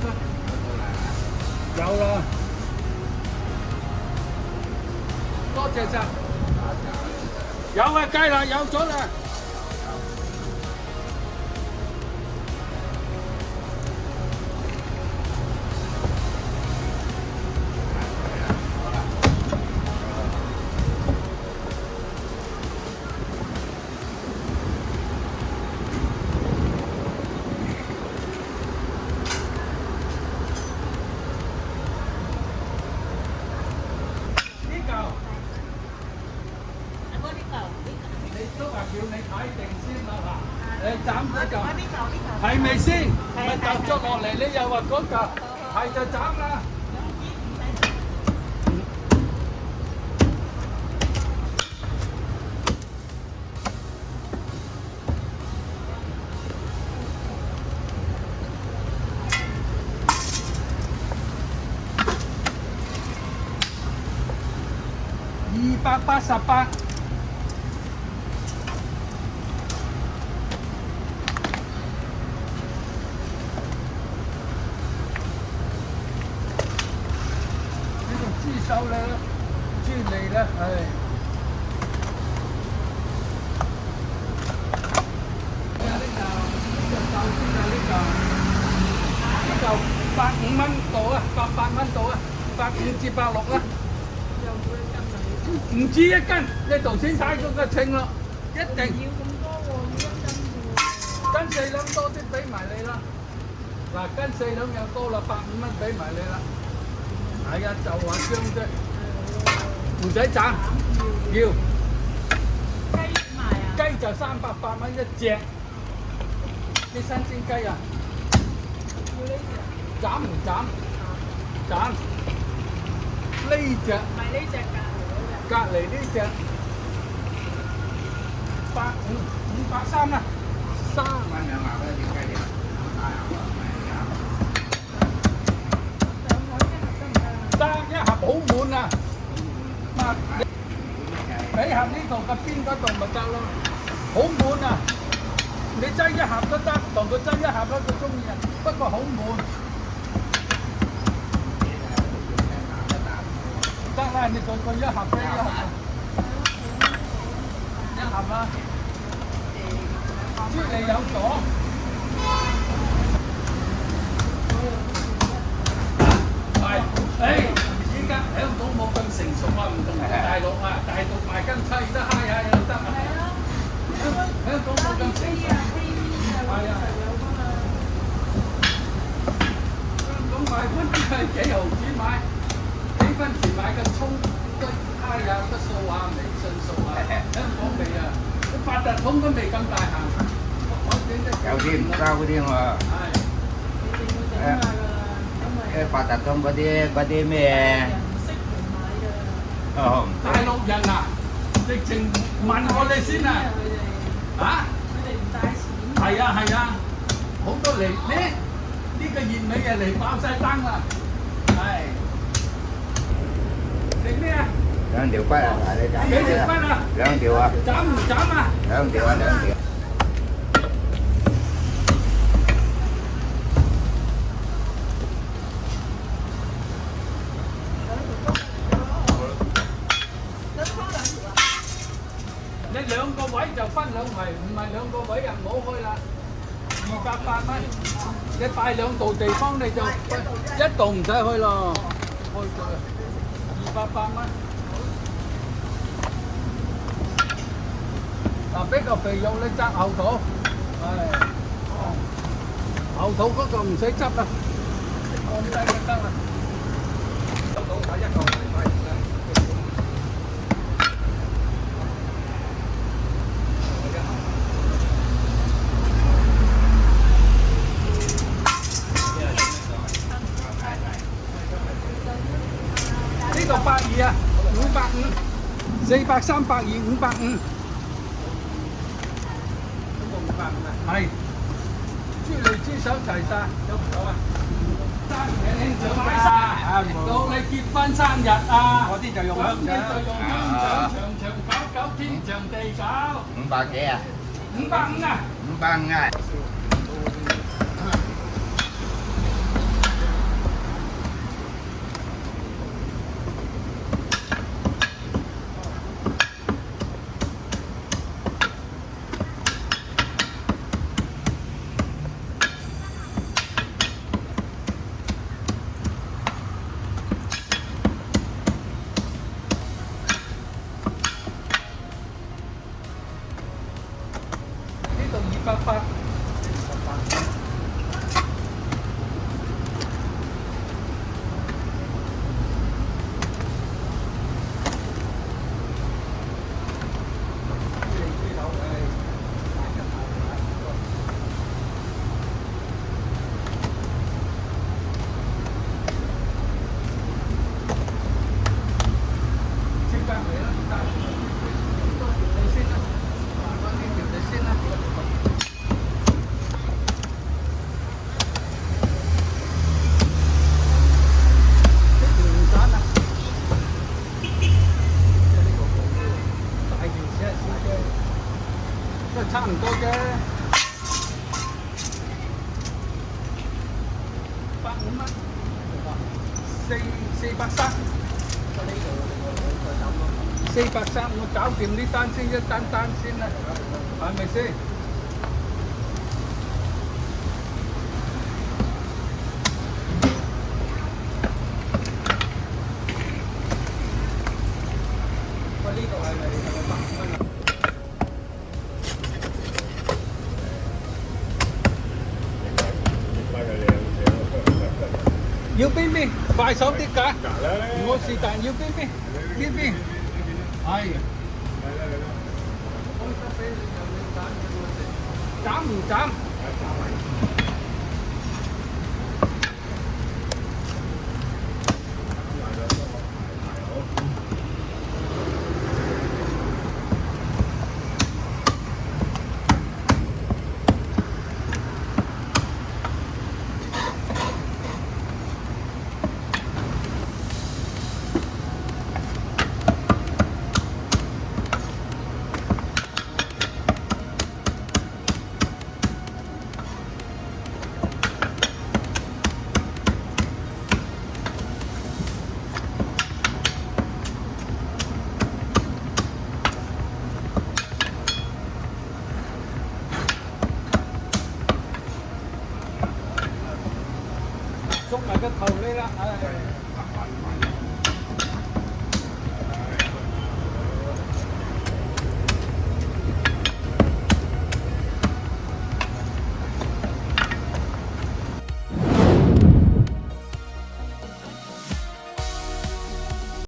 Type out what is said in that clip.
佢。有啦，多謝晒。有啊，雞啦，有咗啦。叫你睇定先啦嗱，你斬嗰嚿係咪先？咪揼咗落嚟，你又話嗰嚿係就斬啦。288。豬手咧，豬脷咧，係。呢嚿150蚊度啊，800蚊度啊，150至160啦。唔止一斤，你頭先睇嗰個稱咯，一定。要咁多喎，要1斤喎。斤4兩多啲俾埋你啦。嗱，斤4兩又多啦，150蚊俾埋你啦。係啊，就話張啫，唔使斬，要。雞賣啊？雞就380蚊一隻，啲新鮮雞啊。要呢隻？斬唔斬？斬。呢隻？唔係呢隻㗎。隔離呢隻553啦，3蚊兩萬蚊條雞條，得一盒好滿啊！嗱，你盒呢度嘅邊嗰度咪得咯，好滿啊！你擠一盒都得，同佢擠一盒都佢中意啊，不過好滿。得啦，你個一盒俾一盒，一盒啦。豬脷有咗，係，依家香港冇咁成熟啊，唔同大陸啊，大陸賣斤7得嗨下又得啊。香港冇咁成熟，係啊。香港賣均係幾毫子買。幾分錢買嘅葱都蝦有得數啊，微信數啊，香港未啊，啲八達通都未咁大行，有啲唔交嗰啲我，八達通嗰啲咩？哦，大陸人啊，直情問我哋先啊，啊？佢哋唔帶錢。係啊係啊，好多嚟呢個月尾啊嚟爆晒燈啦，係。食咩啊？2條骨啊，嗱你斬幾條骨啊？2條啊。斬唔斬啊？2條啊，2條。你兩個位就分兩圍，唔係兩個位啊，唔好開啦。280蚊，你擺2度地方你就1度唔使開咯，開咗280蚊。嗱，俾個肥肉你執後肚，係後肚嗰個唔使執啦，放低就得啦。後肚睇1個禮拜。呢度82啊，550，400、320、550。係，豬脷豬手齊晒，有唔有啊？生日慶獎啊！到你結婚生日啊！嗰啲就用香腸，長長久久，天長地久。500幾啊？550啊！550啊！差唔多啫。150蚊，430。430，我搞掂呢單先，一單單先啦，係咪先？喂，呢度係咪100蚊啊？要邊邊？快手啲㗎！我是但要邊邊？呢邊。係。開得俾你就你揀嘅喎，斬唔斬？捉埋個頭呢啦，唉。